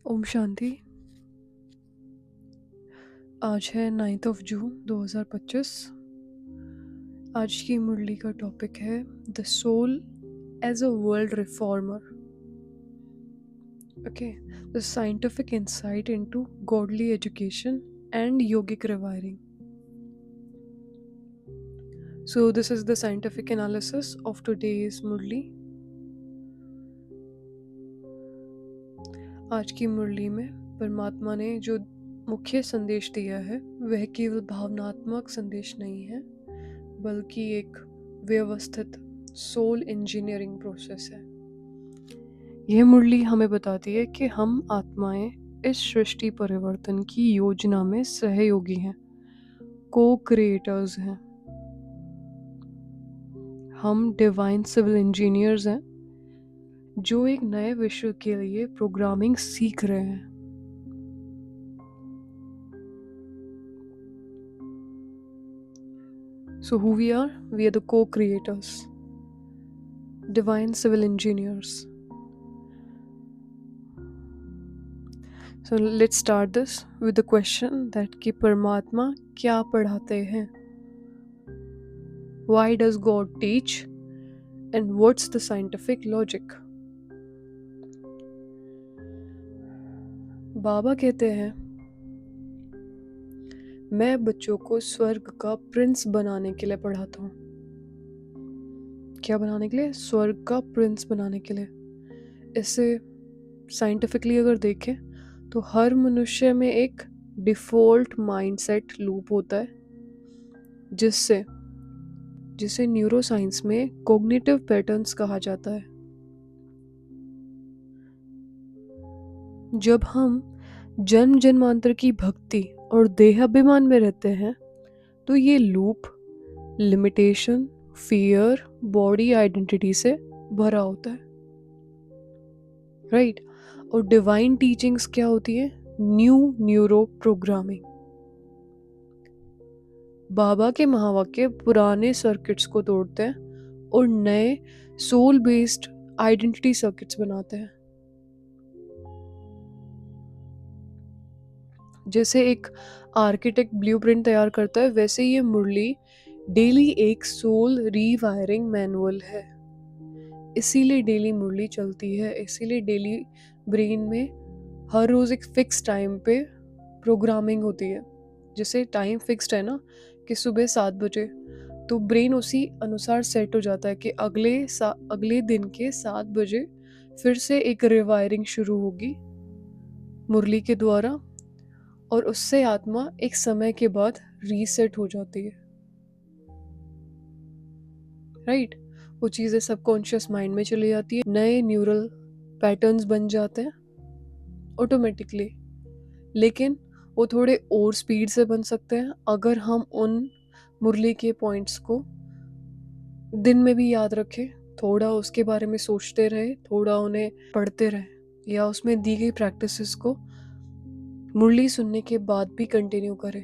ओम शांति। आज है 9th of June 2025। आज की मुरली का टॉपिक है the soul as a world reformer. Okay, the scientific insight into godly education and yogic rewiring. So this is the scientific analysis of today's Murli. आज की मुरली में परमात्मा ने जो मुख्य संदेश दिया है वह केवल भावनात्मक संदेश नहीं है, बल्कि एक व्यवस्थित सोल इंजीनियरिंग प्रोसेस है। यह मुरली हमें बताती है कि हम आत्माएं इस सृष्टि परिवर्तन की योजना में सहयोगी हैं, को क्रिएटर्स हैं। हम डिवाइन सिविल इंजीनियर्स हैं जो एक नए विश्व के लिए प्रोग्रामिंग सीख रहे हैं। So who we are? We are the co-creators, divine civil engineers. So let's start this with the question that कि परमात्मा क्या पढ़ाते हैं? Why does God teach? And what's the scientific logic? बाबा कहते हैं, मैं बच्चों को स्वर्ग का प्रिंस बनाने के लिए पढ़ाता हूँ। क्या बनाने के लिए? स्वर्ग का प्रिंस बनाने के लिए। इसे साइंटिफिकली अगर देखें तो हर मनुष्य में एक डिफ़ॉल्ट माइंडसेट लूप होता है, जिसे न्यूरोसाइंस में कॉग्निटिव पैटर्न्स कहा जाता है। जब हम जन्म जन्मांतर की भक्ति और देहाभिमान में रहते हैं तो ये loop limitation, fear, body identity से भरा होता है, राइट? और डिवाइन टीचिंग्स क्या होती है? New neuro programming. बाबा के महावाक्य पुराने सर्किट्स को तोड़ते हैं और नए सोल बेस्ड आइडेंटिटी सर्किट्स बनाते हैं। जैसे एक आर्किटेक्ट ब्लूप्रिंट तैयार करता है, वैसे ये मुरली डेली एक सोल रीवायरिंग मैनुअल है। इसीलिए डेली मुरली चलती है, इसीलिए डेली ब्रेन में हर रोज एक फिक्स टाइम पे प्रोग्रामिंग होती है। जैसे टाइम फिक्स्ड है ना कि सुबह 7 बजे, तो ब्रेन उसी अनुसार सेट हो जाता है कि अगले दिन के 7 बजे फिर से एक रिवायरिंग शुरू होगी मुरली के द्वारा, और उससे आत्मा एक समय के बाद रीसेट हो जाती है, राइट? वो चीज़ें सबकॉन्शियस माइंड में चली जाती है, नए न्यूरल पैटर्न्स बन जाते हैं ऑटोमेटिकली। लेकिन वो थोड़े और स्पीड से बन सकते हैं अगर हम उन मुरली के पॉइंट्स को दिन में भी याद रखें, थोड़ा उसके बारे में सोचते रहे, थोड़ा उन्हें पढ़ते रहे, या उसमें दी गई प्रैक्टिसेस को मुरली सुनने के बाद भी कंटिन्यू करें।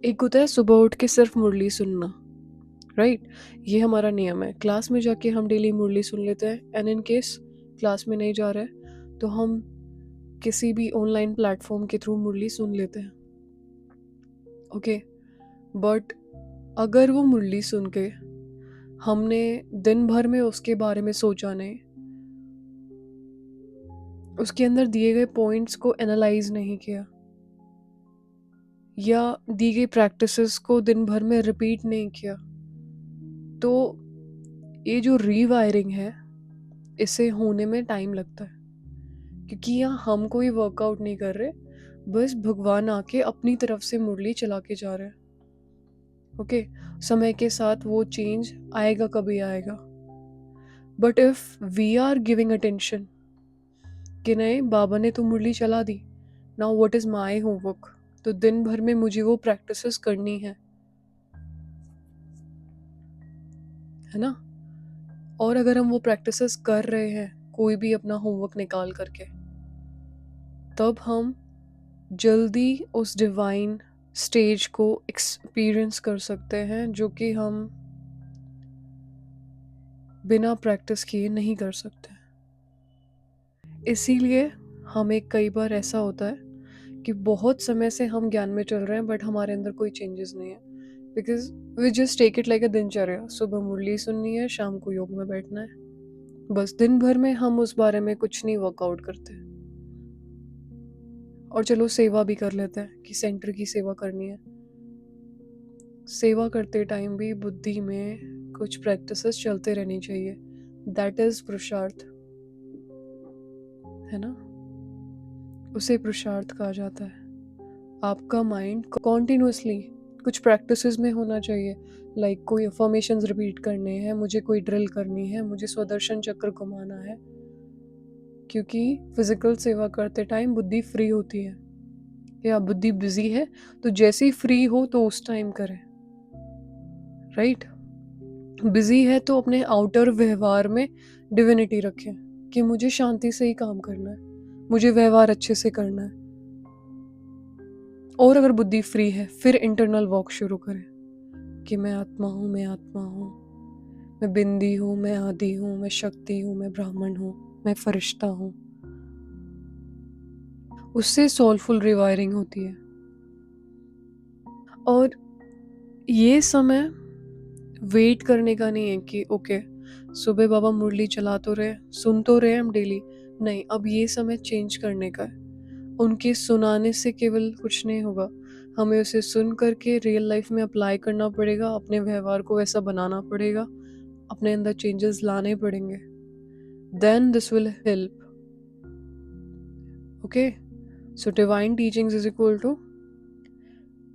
एक होता है सुबह उठ के सिर्फ मुरली सुनना, राइट? ये हमारा नियम है। क्लास में जाके हम डेली मुरली सुन लेते हैं, एंड इन केस क्लास में नहीं जा रहे तो हम किसी भी ऑनलाइन प्लेटफॉर्म के थ्रू मुरली सुन लेते हैं, ओके? बट अगर वो मुरली सुन के हमने दिन भर में उसके बारे में सोचा नहीं, उसके अंदर दिए गए पॉइंट्स को एनालाइज नहीं किया, या दी गई प्रैक्टिसेस को दिन भर में रिपीट नहीं किया, तो ये जो रीवायरिंग है इसे होने में टाइम लगता है। क्योंकि यहाँ हम कोई वर्कआउट नहीं कर रहे, बस भगवान आके अपनी तरफ से मुरली चला के जा रहे हैं, ओके? समय के साथ वो चेंज आएगा, कभी आएगा। But if we are giving attention कि नहीं, बाबा ने तो मुरली चला दी, now what is my homework, तो दिन भर में मुझे वो प्रैक्टिसेस करनी है ना? और अगर हम वो प्रैक्टिसेस कर रहे हैं कोई भी अपना होमवर्क निकाल करके, तब हम जल्दी उस डिवाइन स्टेज को एक्सपीरियंस कर सकते हैं, जो कि हम बिना प्रैक्टिस किए नहीं कर सकते। इसीलिए हमें कई बार ऐसा होता है कि बहुत समय से हम ज्ञान में चल रहे हैं बट हमारे अंदर कोई चेंजेस नहीं है, because we just take it like a dincharya. सुबह मुरली सुननी है, शाम को योग में बैठना है, बस दिन भर में हम उस बारे में कुछ नहीं वर्कआउट करते। और चलो सेवा भी कर लेते हैं कि सेंटर की सेवा करनी है। सेवा करते टाइम भी बुद्धि में कुछ प्रैक्टिसेस चलते रहनी चाहिए। दैट इज पुरुषार्थ, है ना? उसे पुरुषार्थ कहा जाता है। आपका माइंड कॉन्टिन्यूसली कुछ प्रैक्टिसेस में होना चाहिए। लाइक कोई अफर्मेशंस रिपीट करने हैं, मुझे कोई ड्रिल करनी है, मुझे स्वदर्शन चक्र घुमाना है, क्योंकि फिजिकल सेवा करते टाइम बुद्धि फ्री होती है। या बुद्धि बिजी है तो जैसे ही फ्री हो तो उस टाइम करें, राइट? बिजी है तो अपने आउटर व्यवहार में डिविनिटी रखें कि मुझे शांति से ही काम करना है, मुझे व्यवहार अच्छे से करना है। और अगर बुद्धि फ्री है फिर इंटरनल वॉक शुरू करें कि मैं आत्मा हूँ, मैं आत्मा हूँ, मैं बिंदी हूँ, मैं आदि हूँ, मैं शक्ति हूँ, मैं ब्राह्मण हूँ, मैं फरिश्ता हूँ। उससे सोलफुल रिवायरिंग होती है। और ये समय वेट करने का नहीं है कि ओके सुबह बाबा मुरली चला तो रहे, सुन तो रहे हम डेली। नहीं, अब ये समय चेंज करने का है। उनके सुनाने से केवल कुछ नहीं होगा, हमें उसे सुन करके रियल लाइफ में अप्लाई करना पड़ेगा, अपने व्यवहार को वैसा बनाना पड़ेगा, अपने अंदर चेंजेस लाने पड़ेंगे। Then this will help. Okay, so divine teachings is equal to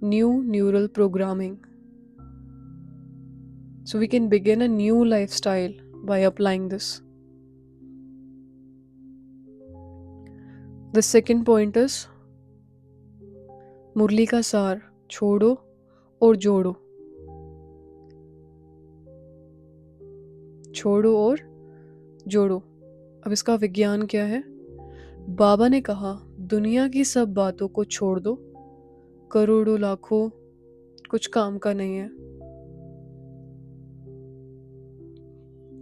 new neural programming. So we can begin a new lifestyle by applying this. The second point is मुरली का सार छोड़ो और जोड़ो। छोड़ो और जोड़ो। अब इसका विज्ञान क्या है? बाबा ने कहा दुनिया की सब बातों को छोड़ दो, करोड़ों लाखों कुछ काम का नहीं है।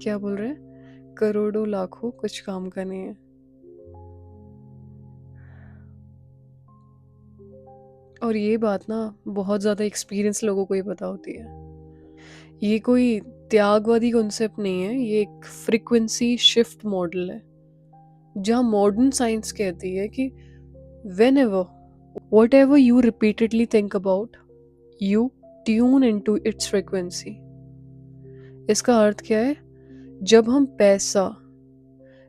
क्या बोल रहे हैं? करोड़ों लाखों कुछ काम का नहीं है। और ये बात ना बहुत ज़्यादा एक्सपीरियंस लोगों को ही पता होती है। ये कोई त्यागवादी कॉन्सेप्ट नहीं है, ये एक फ्रीक्वेंसी शिफ्ट मॉडल है, जहाँ मॉडर्न साइंस कहती है कि whenever whatever you repeatedly think about, you tune in to its frequency. इसका अर्थ क्या है? जब हम पैसा,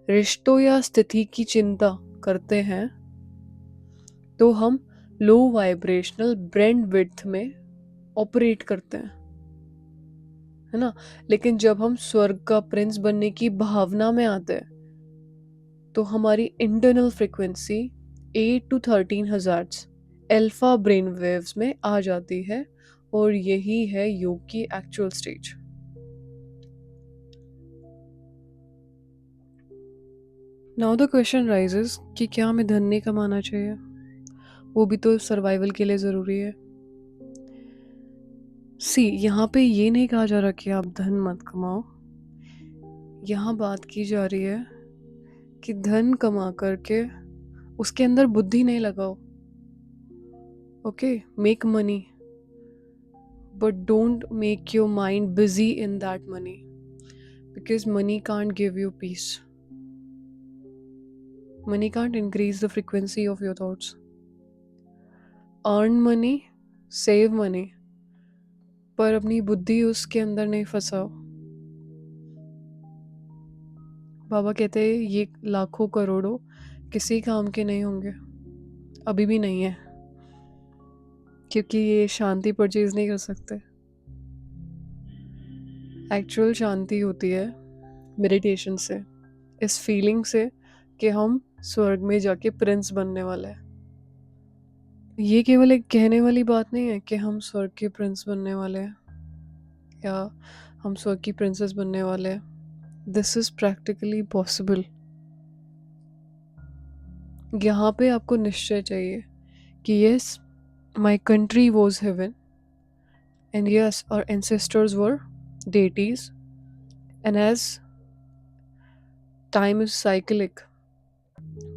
रिश्तों या स्थिति की चिंता करते हैं तो हम लो वाइब्रेशनल ब्रेन विड्थ में ऑपरेट करते हैं, है ना? लेकिन जब हम स्वर्ग का प्रिंस बनने की भावना में आते हैं तो हमारी internal frequency 8 to 13 hertz alpha brain waves में आ जाती है, और यही है योग की actual stage. Now the question rises कि क्या हमें धन नहीं कमाना चाहिए? वो भी तो सर्वाइवल के लिए ज़रूरी है। सी, यहाँ पे ये नहीं कहा जा रहा कि आप धन मत कमाओ। यहाँ बात की जा रही है कि धन कमा करके उसके अंदर बुद्धि नहीं लगाओ। Okay, make money but don't make your mind busy in that money, because money can't give you peace. Money can't increase the frequency of your thoughts. Earn money, save money, पर अपनी बुद्धि उसके अंदर नहीं फंसाओ। बाबा कहते हैं ये लाखों करोड़ों किसी काम के नहीं होंगे, अभी भी नहीं है, क्योंकि ये शांति परचेज नहीं कर सकते। एक्चुअल शांति होती है मेडिटेशन से, इस फीलिंग से कि हम स्वर्ग में जाके प्रिंस बनने वाले हैं। ये केवल एक कहने वाली बात नहीं है कि हम स्वर्ग के प्रिंस बनने वाले हैं या हम स्वर्ग की प्रिंसेस बनने वाले हैं। This is practically possible. यहाँ पे आपको निश्चय चाहिए कि yes, my country was heaven, and yes our ancestors were deities, and as time is cyclic,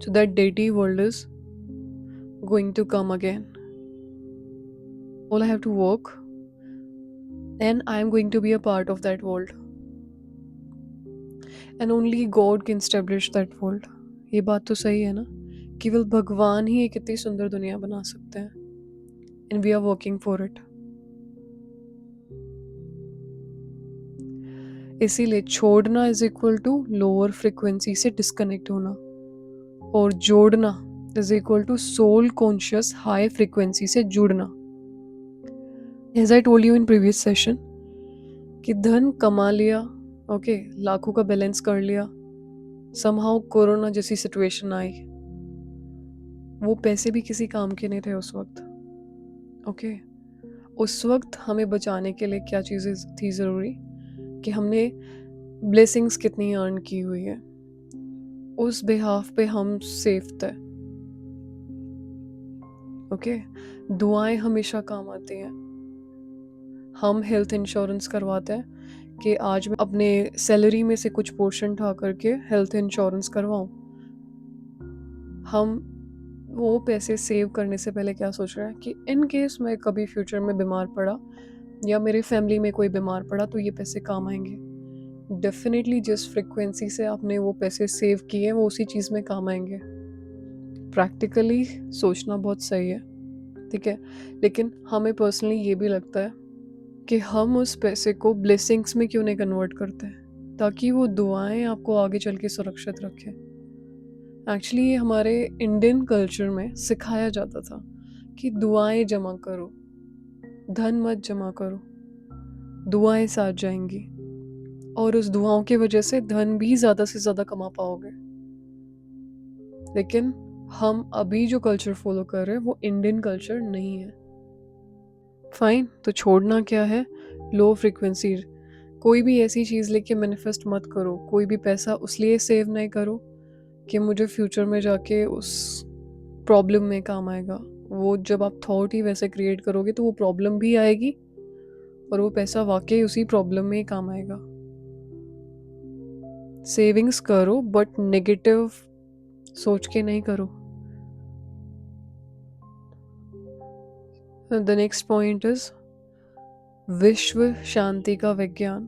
So that deity world is going to come again. All I have to work, and I am going to be a part of that world. And only God can establish that world. ये बात तो सही है ना? केवल भगवान ही एक इतनी सुंदर दुनिया बना सकते हैं. And we are working for it. इसीलिए छोड़ना is equal to lower frequency से डिस्कनेक्ट होना, और जोड़ना is equal to soul conscious high frequency से जुड़ना. As I told you in previous session कि धन कमा लिया, ओके, लाखों का बैलेंस कर लिया, समहाउ कोरोना जैसी सिचुएशन आई, वो पैसे भी किसी काम के नहीं थे उस वक्त. ओके, उस वक्त हमें बचाने के लिए क्या चीज़ें थी ज़रूरी, कि हमने ब्लेसिंग्स कितनी अर्न की हुई है, उस बिहाफ पे हम सेफ थे. ओके, दुआएं हमेशा काम आती हैं. हम हेल्थ इंश्योरेंस करवाते हैं कि आज मैं अपने सैलरी में से कुछ पोर्शन उठा करके हेल्थ इंश्योरेंस करवाऊं. हम वो पैसे सेव करने से पहले क्या सोच रहे हैं कि इन केस मैं कभी फ्यूचर में बीमार पड़ा या मेरे फैमिली में कोई बीमार पड़ा तो ये पैसे काम आएंगे. डेफिनेटली जिस फ्रिक्वेंसी से आपने वो पैसे सेव किए वो उसी चीज़ में काम आएंगे. प्रैक्टिकली सोचना बहुत सही है, ठीक है, लेकिन हमें पर्सनली ये भी लगता है कि हम उस पैसे को ब्लेसिंग्स में क्यों नहीं कन्वर्ट करते हैं, ताकि वो दुआएं आपको आगे चल के सुरक्षित रखें. एक्चुअली ये हमारे इंडियन कल्चर में सिखाया जाता था कि दुआएं जमा करो, धन मत जमा करो, दुआएं साथ जाएंगी, और उस दुआओं की वजह से धन भी ज़्यादा से ज़्यादा कमा पाओगे. लेकिन हम अभी जो कल्चर फॉलो कर रहे हैं वो इंडियन कल्चर नहीं है. फाइन, तो छोड़ना क्या है? Low frequency. कोई भी ऐसी चीज़ लेके मैनिफेस्ट मत करो. कोई भी पैसा उस लिए सेव नहीं करो कि मुझे फ्यूचर में जाके उस प्रॉब्लम में काम आएगा. वो जब आप थॉट ही वैसे क्रिएट करोगे तो वो प्रॉब्लम भी आएगी और वो पैसा वाकई उसी प्रॉब्लम में ही काम आएगा. सेविंग्स करो बट नेगेटिव सोच के नहीं करो. द नेक्स्ट पॉइंट इज विश्व शांति का विज्ञान,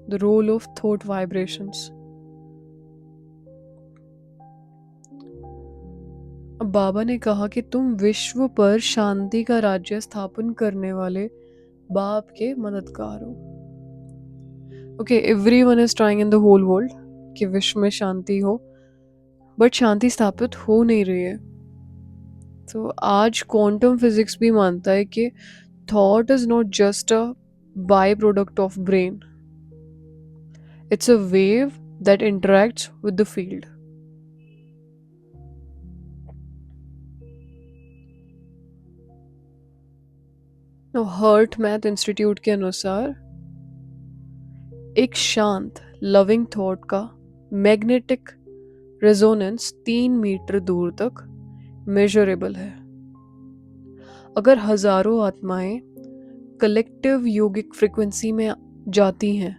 the role of thought vibrations. अब बाबा ने कहा कि तुम विश्व पर शांति का राज्य स्थापन करने वाले बाप के मददगार हो. Okay, everyone is trying in the whole world कि विश्व में शांति हो, बट शांति स्थापित हो नहीं रही है. तो आज क्वांटम फिजिक्स भी मानता है कि thought is not just a by product of brain, it's a wave that interacts with the field. HeartMath institute के अनुसार एक शांत लविंग थॉट का मैग्नेटिक रेजोनेंस 3 मीटर दूर तक मेजरेबल है. अगर हजारों आत्माएं कलेक्टिव योगिक फ्रिक्वेंसी में जाती हैं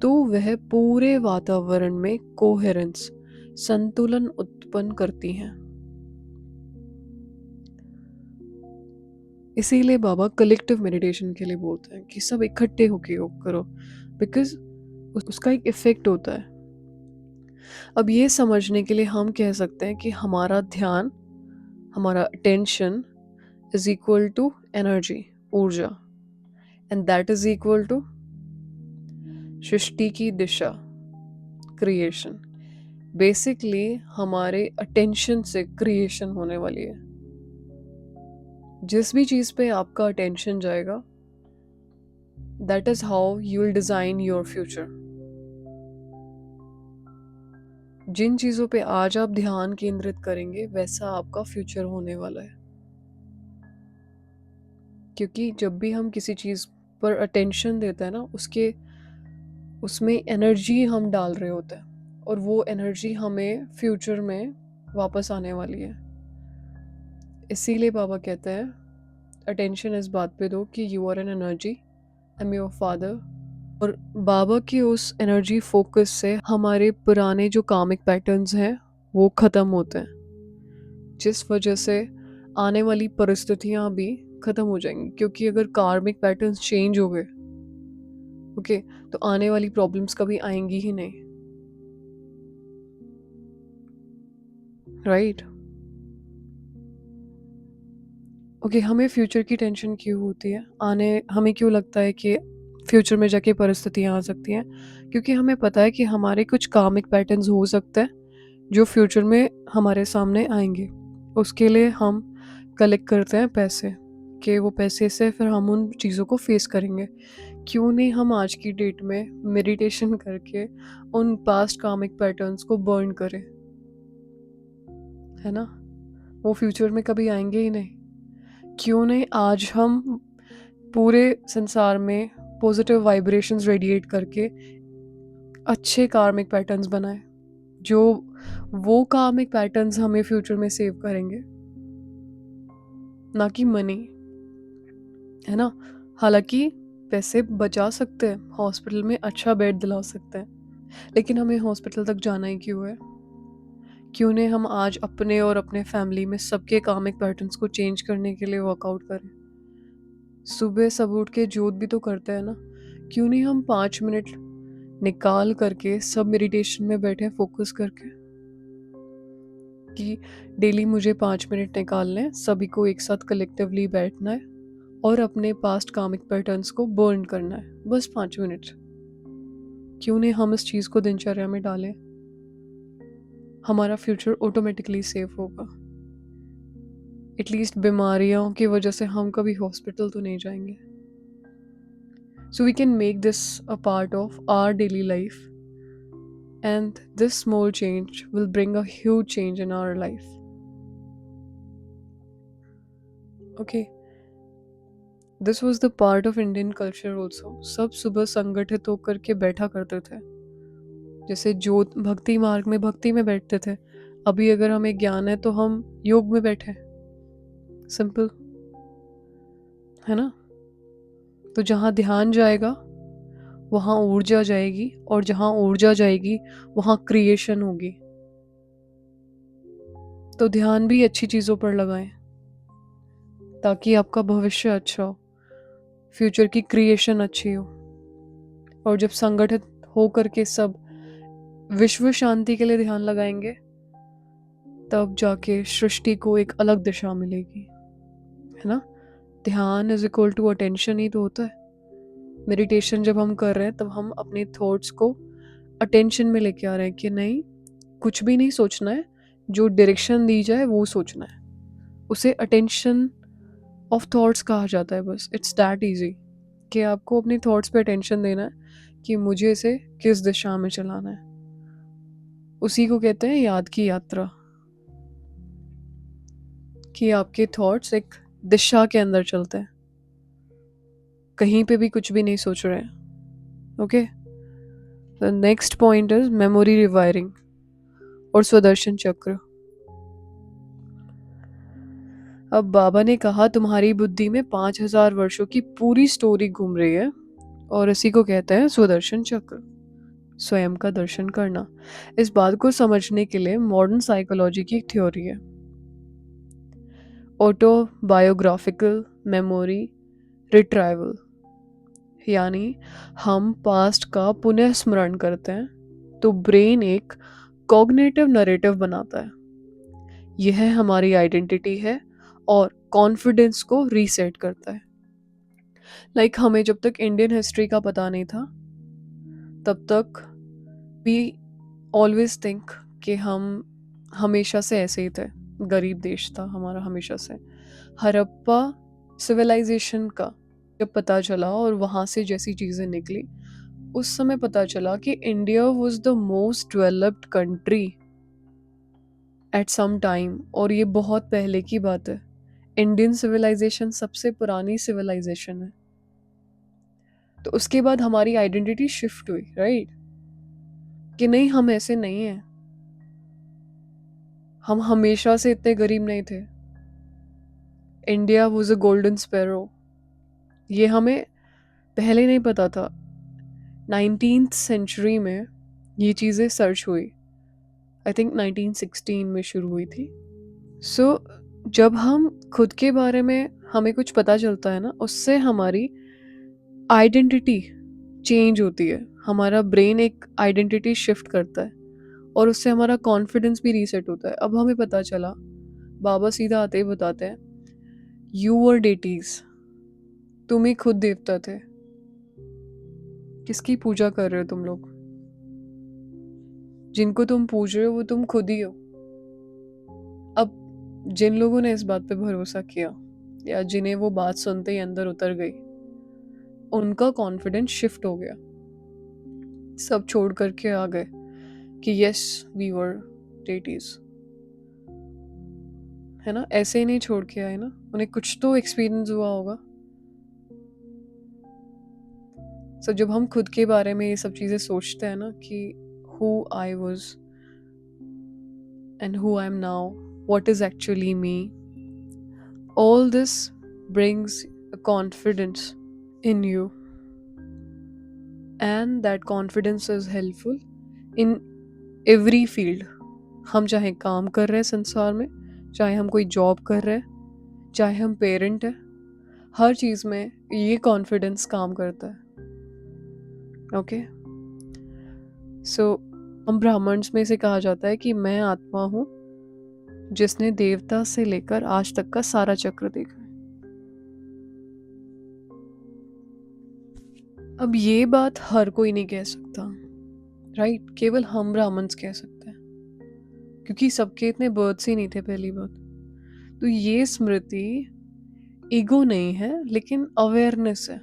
तो वह पूरे वातावरण में कोहेरेंस, संतुलन उत्पन्न करती हैं. इसीलिए बाबा कलेक्टिव मेडिटेशन के लिए बोलते हैं कि सब इकट्ठे होकर योग करो, बिकॉज उसका एक इफेक्ट होता है. अब ये समझने के लिए हम कह सकते हैं कि हमारा ध्यान, हमारा attention is equal to energy, ऊर्जा, and that is equal to सृष्टि की दिशा, क्रिएशन. बेसिकली हमारे अटेंशन से क्रिएशन होने वाली है. जिस भी चीज़ पे आपका अटेंशन जाएगा, that is how you will design your future. जिन चीज़ों पे आज आप ध्यान केंद्रित करेंगे वैसा आपका फ्यूचर होने वाला है. क्योंकि जब भी हम किसी चीज़ पर अटेंशन देते हैं ना, उसमें एनर्जी हम डाल रहे होते हैं, और वो एनर्जी हमें फ्यूचर में वापस आने वाली है. इसीलिए बाबा कहते हैं अटेंशन इस बात पे दो कि you are an energy, I am your father. और बाबा की उस एनर्जी फोकस से हमारे पुराने जो कामिक पैटर्न्स हैं वो ख़त्म होते हैं, जिस वजह से आने वाली परिस्थितियाँ भी ख़त्म हो जाएंगी, क्योंकि अगर कार्मिक पैटर्न्स चेंज हो गए, ओके, तो आने वाली प्रॉब्लम्स कभी आएंगी ही नहीं, राइट? ओके, हमें फ्यूचर की टेंशन क्यों होती है? हमें क्यों लगता है कि फ्यूचर में जाके परिस्थितियाँ आ सकती हैं? क्योंकि हमें पता है कि हमारे कुछ कार्मिक पैटर्न्स हो सकते हैं जो फ्यूचर में हमारे सामने आएंगे। उसके लिए हम कलेक्ट करते हैं पैसे, कि वो पैसे से फिर हम उन चीज़ों को फेस करेंगे। क्यों नहीं हम आज की डेट में मेडिटेशन करके उन पास्ट कार्मिक पैटर्न्स को बर्न करें, है ना? वो फ्यूचर में कभी आएंगे ही नहीं। क्यों नहीं आज हम पूरे संसार में पॉजिटिव वाइब्रेशंस रेडिएट करके अच्छे कार्मिक पैटर्न्स बनाए, जो वो कार्मिक पैटर्न्स हमें फ्यूचर में सेव करेंगे, ना कि मनी, है ना? हालांकि पैसे बचा सकते हैं, हॉस्पिटल में अच्छा बेड दिला सकते हैं, लेकिन हमें हॉस्पिटल तक जाना ही क्यों है? क्यों नहीं हम आज अपने और अपने फैमिली में सबके कार्मिक पैटर्न्स को चेंज करने के लिए वर्कआउट करें? सुबह सब उठ के जोत भी तो करते हैं ना। क्यों नहीं हम 5 मिनट निकाल करके सब मेडिटेशन में बैठे फोकस करके, कि डेली मुझे 5 मिनट निकालने हैं, सभी को एक साथ कलेक्टिवली बैठना है और अपने पास्ट कार्मिक पैटर्न्स को बर्न करना है, बस 5 मिनट। क्यों नहीं हम इस चीज़ को दिनचर्या में डालें? हमारा फ्यूचर ऑटोमेटिकली सेफ होगा। एटलीस्ट बीमारियों की वजह से हम कभी हॉस्पिटल तो नहीं जाएंगे। So we can make this a part of our daily life, and this small change will bring a huge change in our life. Okay, this was the part of Indian culture also. सब सुबह संगठित होकर के बैठा करते थे, जैसे ज्योत भक्ति मार्ग में भक्ति में बैठते थे। अभी अगर हमें ज्ञान है तो हम योग में बैठे, सिंपल, है ना? तो जहाँ ध्यान जाएगा वहाँ ऊर्जा जाएगी, और जहाँ ऊर्जा जाएगी वहाँ क्रिएशन होगी। तो ध्यान भी अच्छी चीज़ों पर लगाएं ताकि आपका भविष्य अच्छा हो, फ्यूचर की क्रिएशन अच्छी हो। और जब संगठित होकर के सब विश्व शांति के लिए ध्यान लगाएंगे, तब जाके सृष्टि को एक अलग दिशा मिलेगी, है ना? ध्यान इज इक्वल टू अटेंशन ही तो होता है। मेडिटेशन जब हम कर रहे हैं तब हम अपने थॉट्स को अटेंशन में लेके आ रहे हैं, कि नहीं, कुछ भी नहीं सोचना है, जो डायरेक्शन दी जाए वो सोचना है। उसे अटेंशन ऑफ थॉट्स कहा जाता है। बस इट्स दैट इजी, कि आपको अपने थॉट्स पे अटेंशन देना है कि मुझे इसे किस दिशा में चलाना है। उसी को कहते हैं याद की यात्रा, कि आपके थॉट्स एक दिशा के अंदर चलते हैं, कहीं पे भी कुछ भी नहीं सोच रहे हैं। Okay, the next point is memory rewiring और स्वदर्शन चक्र। अब बाबा ने कहा तुम्हारी बुद्धि में 5,000 वर्षों की पूरी स्टोरी घूम रही है, और इसी को कहते हैं स्वदर्शन चक्र, स्वयं का दर्शन करना। इस बात को समझने के लिए मॉडर्न साइकोलॉजी की एक थ्योरी है, ऑटोबायोग्राफिकल मेमोरी रिट्राइवल। यानी हम पास्ट का पुनः स्मरण करते हैं तो ब्रेन एक कॉग्निटिव नरेटिव बनाता है। यह हमारी आइडेंटिटी है और कॉन्फिडेंस को रीसेट करता है। लाइक हमें जब तक इंडियन हिस्ट्री का पता नहीं था, तब तक वी ऑलवेज थिंक कि हम हमेशा से ऐसे ही थे, गरीब देश था हमारा हमेशा से। हड़प्पा सिविलाइजेशन का जब पता चला और वहाँ से जैसी चीज़ें निकली, उस समय पता चला कि India was the most developed country at some time, और ये बहुत पहले की बात है। इंडियन सिविलाइजेशन सबसे पुरानी सिविलाइजेशन है। तो उसके बाद हमारी आइडेंटिटी शिफ्ट हुई, राइट? कि नहीं, हम ऐसे नहीं हैं, हम हमेशा से इतने गरीब नहीं थे। India was a golden sparrow, ये हमें पहले नहीं पता था। 19th सेंचुरी में ये चीज़ें सर्च हुई आई थिंक 1916 में शुरू हुई थी। सो जब हम खुद के बारे में हमें कुछ पता चलता है ना, उससे हमारी आइडेंटिटी चेंज होती है। हमारा ब्रेन एक आइडेंटिटी शिफ्ट करता है और उससे हमारा कॉन्फिडेंस भी रीसेट होता है। अब हमें पता चला, बाबा सीधा आते ही बताते हैं, यू वर डेटीज, तुम ही खुद देवता थे। किसकी पूजा कर रहे हो तुम लोग? जिनको तुम पूज रहे हो वो तुम खुद ही हो। अब जिन लोगों ने इस बात पे भरोसा किया या जिन्हें वो बात सुनते ही अंदर उतर गई, उनका कॉन्फिडेंस शिफ्ट हो गया। सब छोड़ करके आ गए कि यस वी वर डेटीज, है ना। ऐसे ही नहीं छोड़ के आए ना, उन्हें कुछ तो एक्सपीरियंस हुआ होगा। सो जब हम खुद के बारे में ये सब चीज़ें सोचते हैं ना कि who I was and who I am now, what is actually me, all this brings a confidence in you, and that confidence is helpful in every field. हम चाहे काम कर रहे हैं संसार में, चाहे हम कोई जॉब कर रहे हैं, चाहे हम पेरेंट हैं, हर चीज़ में ये कॉन्फिडेंस काम करता है। ओके, सो हम ब्राह्मण्स में से कहा जाता है कि मैं आत्मा हूँ जिसने देवता से लेकर आज तक का सारा चक्र देखा है। अब ये बात हर कोई नहीं कह सकता, राइट? केवल हम ब्राह्मण्स कह सकते हैं, क्योंकि सबके इतने बर्ड्स ही नहीं थे, पहली बात। तो ये स्मृति ईगो नहीं है, लेकिन अवेयरनेस है।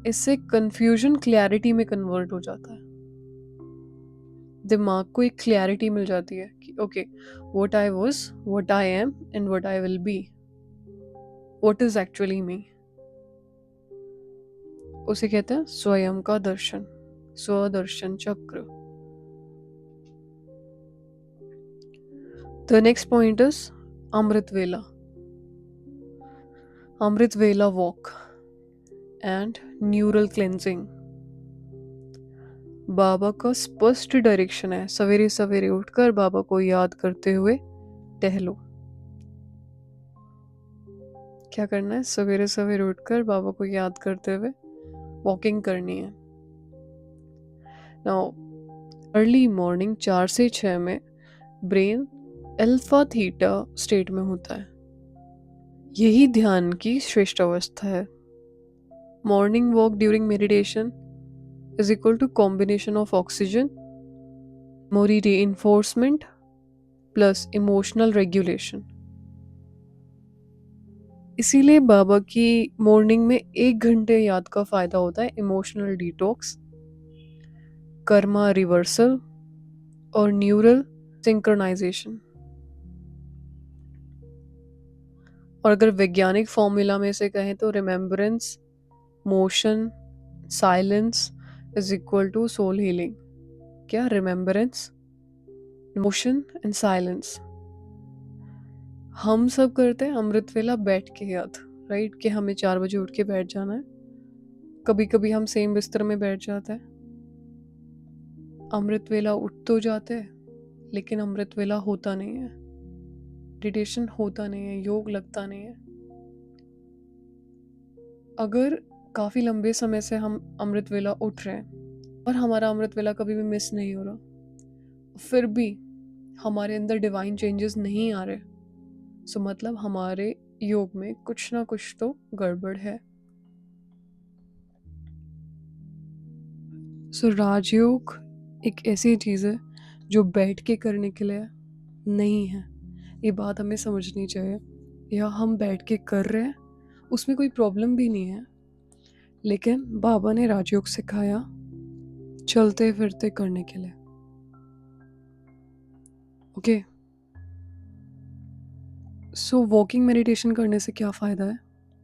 इससे कंफ्यूजन क्लैरिटी में कन्वर्ट हो जाता है। दिमाग को एक क्लैरिटी मिल जाती है कि okay, what I was, what I am and what I will be, what is actually me. उसे कहते हैं स्वयं का दर्शन, स्वदर्शन चक्र। द नेक्स्ट पॉइंट इज अमृत वेला, अमृत वेला walk and neural cleansing. Baba का स्पष्ट डायरेक्शन है, सवेरे सवेरे उठकर बाबा को याद करते हुए टहलो। क्या करना है? सवेरे सवेरे उठकर बाबा को याद करते हुए वॉकिंग करनी है। नाउ अर्ली मॉर्निंग 4 से 6 में ब्रेन अल्फा थीटा स्टेट में होता है। यही ध्यान की श्रेष्ठ अवस्था है। Morning walk during meditation is equal to combination of oxygen, memory reinforcement plus emotional regulation. इसीलिए बाबा की मॉर्निंग में 1 घंटे याद का फायदा होता है इमोशनल डिटॉक्स, कर्मा रिवर्सल और न्यूरल सिंक्रोनाइजेशन। और अगर वैज्ञानिक फॉर्मूला में से कहें तो remembrance, motion, silence is equal to soul healing. क्या? Remembrance, motion and silence. हम सब करते हैं अमृत वेला बैठ के याद, राइट? कि हमें 4 बजे उठ के बैठ जाना है। कभी कभी हम सेम बिस्तर में बैठ जाते हैं, अमृत वेला उठ तो जाते हैं, लेकिन अमृत वेला होता नहीं है, मेडिटेशन होता नहीं है, योग लगता नहीं है। अगर काफ़ी लंबे समय से हम अमृत वेला उठ रहे हैं और हमारा अमृत वेला कभी भी मिस नहीं हो रहा, फिर भी हमारे अंदर डिवाइन चेंजेस नहीं आ रहे, सो मतलब हमारे योग में कुछ ना कुछ तो गड़बड़ है। सो राजयोग एक ऐसी चीज़ है जो बैठ के करने के लिए नहीं है। ये बात हमें समझनी चाहिए। या हम बैठ के कर रहे हैं, उसमें कोई प्रॉब्लम भी नहीं है, लेकिन बाबा ने राजयोग सिखाया चलते फिरते करने के लिए। ओके, सो वॉकिंग मेडिटेशन करने से क्या फ़ायदा है?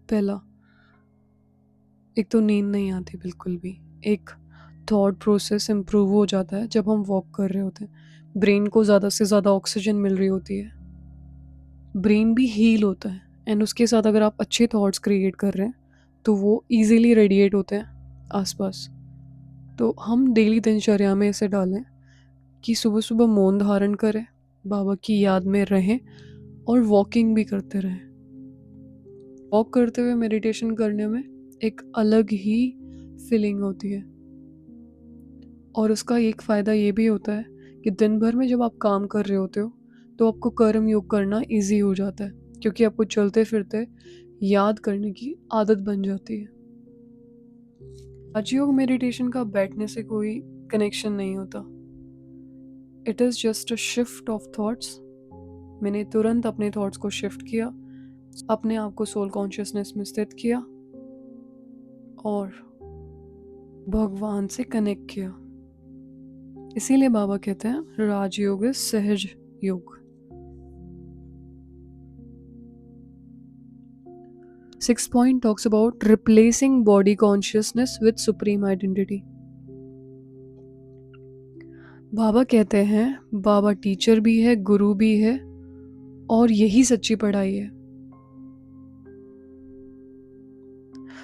पहला, एक तो नींद नहीं आती बिल्कुल भी। एक थॉट प्रोसेस इम्प्रूव हो जाता है जब हम वॉक कर रहे होते हैं। ब्रेन को ज़्यादा से ज़्यादा ऑक्सीजन मिल रही होती है, ब्रेन भी हील होता है, एंड उसके साथ अगर आप अच्छे थॉट्स क्रिएट कर रहे हैं तो वो इजीली रेडिएट होते हैं आसपास। तो हम डेली दिनचर्या में इसे डालें कि सुबह-सुबह मौन धारण करें, बाबा की याद में रहें और वॉकिंग भी करते रहें। वॉक करते हुए मेडिटेशन करने में एक अलग ही फीलिंग होती है और उसका एक फ़ायदा ये भी होता है कि दिन भर में जब आप काम कर रहे होते हो, तो आपको कर्म योग करना ईज़ी हो जाता है, क्योंकि आपको चलते-फिरते याद करने की आदत बन जाती है। राजयोग मेडिटेशन का बैठने से कोई कनेक्शन नहीं होता। It is just a shift of thoughts. मैंने तुरंत अपने थॉट्स को शिफ्ट किया, अपने आप को सोल कॉन्शियसनेस में स्थित किया और भगवान से कनेक्ट किया। इसीलिए बाबा कहते हैं राजयोग इज सहज योग। 6th point talks about replacing body consciousness with supreme identity. बाबा कहते हैं बाबा टीचर भी है, गुरु भी है और यही सच्ची पढ़ाई है।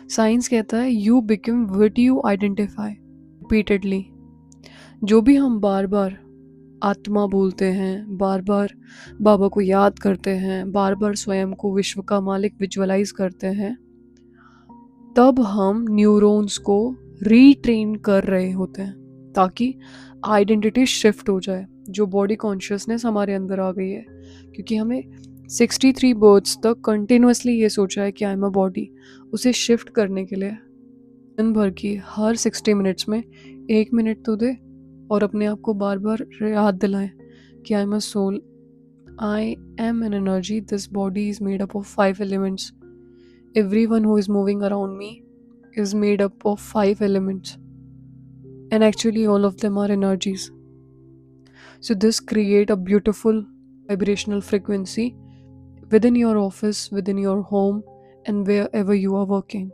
साइंस कहता है you become what you identify repeatedly. जो भी हम बार बार आत्मा बोलते हैं, बार बार बाबा को याद करते हैं, बार बार स्वयं को विश्व का मालिक विजुअलाइज करते हैं, तब हम न्यूरॉन्स को रीट्रेन कर रहे होते हैं ताकि आइडेंटिटी शिफ्ट हो जाए। जो बॉडी कॉन्शियसनेस हमारे अंदर आ गई है, क्योंकि हमें 63 बर्थ्स तक कंटिन्यूसली ये सोचा है कि आई एम अ बॉडी, उसे शिफ्ट करने के लिए दिन भर की हर 60 मिनट्स में 1 मिनट तो दे और अपने आप को बार बार याद दिलाएं कि I am a soul, I am an energy, this body is made up of 5 elements, everyone who is moving around me is made up of 5 elements, and actually all of them are energies. So this create a beautiful vibrational frequency within your office, within your home, and wherever you are working.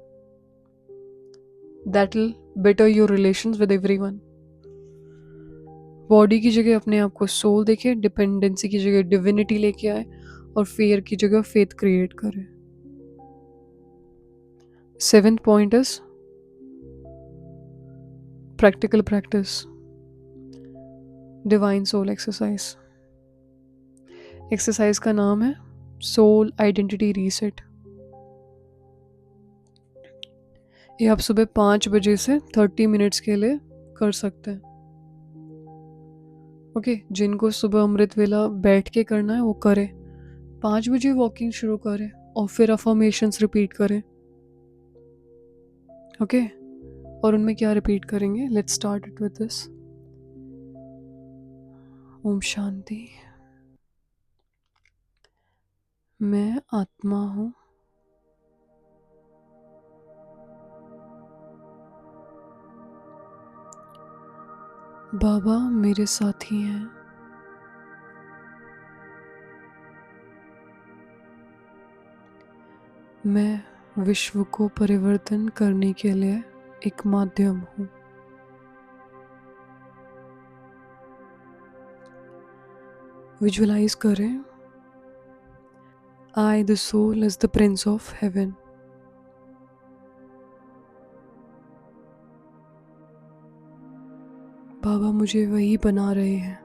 That will better your relations with everyone. Body की जगह अपने आप को soul देखे, dependency की जगह divinity लेके आए और फेयर की जगह फेथ क्रिएट करे। 7th point is practical practice, divine soul exercise. Exercise का नाम है सोल आइडेंटिटी रीसेट। ये आप सुबह 5 बजे से 30 मिनट्स के लिए कर सकते हैं। ओके, जिनको सुबह अमृत वेला बैठ के करना है वो करें, 5 बजे वॉकिंग शुरू करें और फिर अफर्मेशंस रिपीट करें। ओके, और उनमें क्या रिपीट करेंगे? Let's start it with this. ओम शांति। मैं आत्मा हूँ। बाबा मेरे साथी हैं। मैं विश्व को परिवर्तन करने के लिए एक माध्यम हूँ। विजुअलाइज करें, I the soul is the prince of heaven. Baba मुझे वही बना रहे हैं।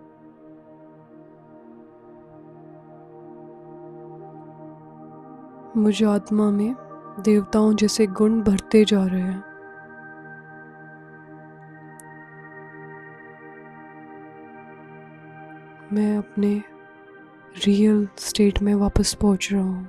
मुझे आत्मा में देवताओं जैसे गुण भरते जा रहे हैं। मैं अपने रियल स्टेट में वापस पहुंच रहा हूँ।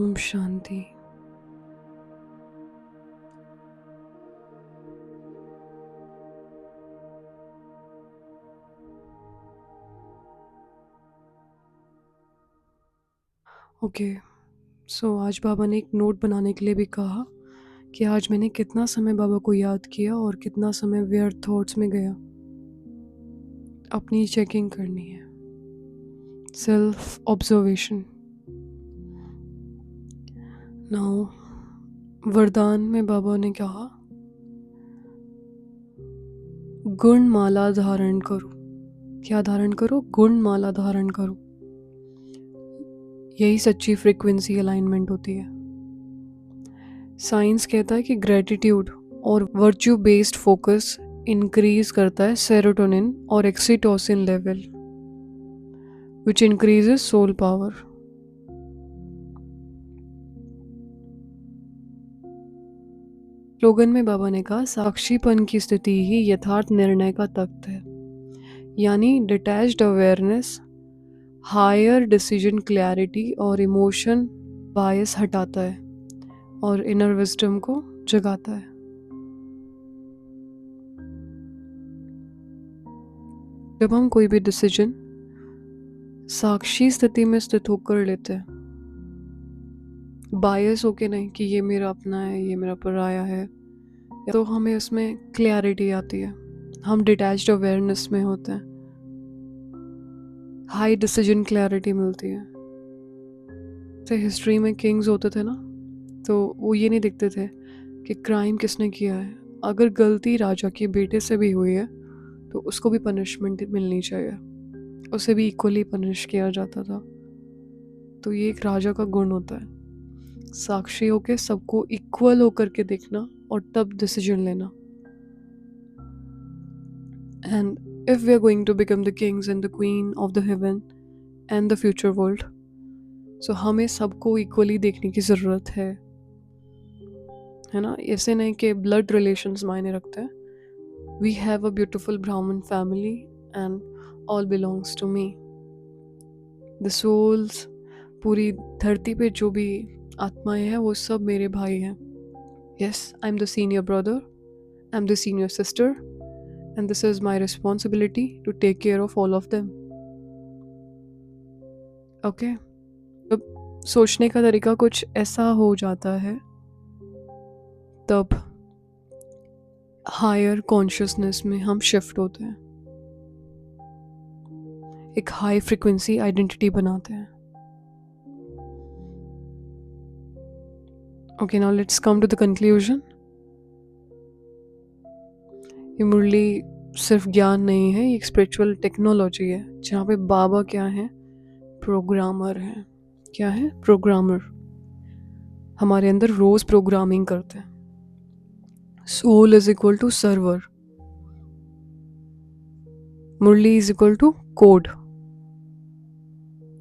ओम शांति। ओके, सो आज बाबा ने एक नोट बनाने के लिए भी कहा कि आज मैंने कितना समय बाबा को याद किया और कितना समय व्यर्थ थॉट्स में गया। अपनी चेकिंग करनी है, सेल्फ ऑब्जर्वेशन। नाउ वरदान में बाबा ने कहा गुण माला धारण करो। क्या धारण करो? गुण माला धारण करो। यही सच्ची फ्रीक्वेंसी अलाइनमेंट होती है। साइंस कहता है कि ग्रेटिट्यूड और वर्च्यू बेस्ड फोकस इंक्रीज करता है सेरोटोनिन और oxytocin level, which increases soul power. Slogan में बाबा ने कहा, साक्षीपन की स्थिति ही यथार्थ निर्णय का तख्त है। यानी detached awareness higher decision clarity और इमोशन बायस हटाता है और इनर विजडम को जगाता है। जब हम कोई भी डिसीजन साक्षी स्थिति में स्थित होकर लेते हैं, बायस होके नहीं कि ये मेरा अपना है, ये मेरा पराया है, तो हमें उसमें क्लैरिटी आती है। हम डिटैच्ड अवेयरनेस में होते हैं, हाई डिसीजन क्लैरिटी मिलती है। तो हिस्ट्री में किंग्स होते थे ना, तो वो ये नहीं देखते थे कि क्राइम किसने किया है। अगर गलती राजा के बेटे से भी हुई है तो उसको भी पनिशमेंट मिलनी चाहिए, उसे भी इक्वली पनिश किया जाता था। तो ये एक राजा का गुण होता है, साक्षी होके सबको इक्वल होकर के देखना और तब डिसीजन लेना। And if we are going to become the kings and the queen of the heaven and the future world, so हमें सबको इक्वली देखने की ज़रूरत है ना। ऐसे नहीं कि ब्लड रिलेशंस मायने रखते हैं। We have a beautiful Brahmin family and all belongs to me. The souls, पूरी धरती पे जो भी आत्माएं हैं वो सब मेरे भाई हैं। Yes, I am the senior brother, I am the senior sister, and this is my responsibility to take care of all of them. Okay, तब सोचने का तरीका कुछ ऐसा हो जाता है, तब हायर कॉन्शियसनेस में हम शिफ्ट होते हैं, एक हाई फ्रिक्वेंसी आइडेंटिटी बनाते हैं। Okay, now let's come to the conclusion. ये मुरली सिर्फ ज्ञान नहीं है, ये एक स्पिरिचुअल टेक्नोलॉजी है जहाँ पे बाबा क्या है? प्रोग्रामर है। क्या है? प्रोग्रामर। हमारे अंदर रोज प्रोग्रामिंग करते हैं। Soul is equal to server, Murli is equal to code,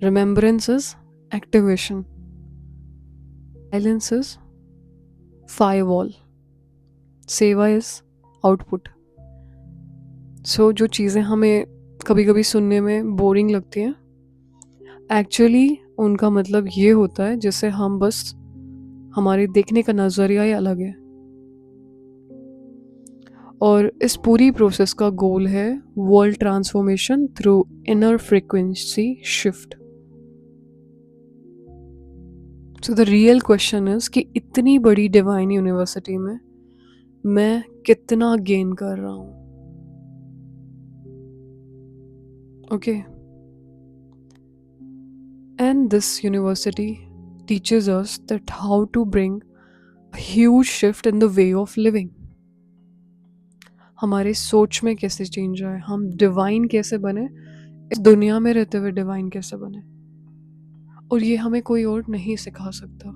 remembrance is activation, silence is firewall, seva is output. So जो चीज़ें हमें कभी कभी सुनने में बोरिंग लगती हैं, एक्चुअली उनका मतलब ये होता है जैसे हम बस, हमारे देखने का नज़रिया ही अलग है। और इस पूरी प्रोसेस का गोल है world transformation through inner frequency shift. So the real question is कि इतनी बड़ी डिवाइन यूनिवर्सिटी में मैं कितना गेन कर रहा हूँ। Okay, and this university teaches us that how to bring a huge shift in the way of living. हमारे सोच में कैसे चेंज आए, हम डिवाइन कैसे बने, इस दुनिया में रहते हुए डिवाइन कैसे बने, और ये हमें कोई और नहीं सिखा सकता।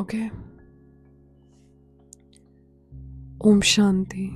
ओके, ओम शांति।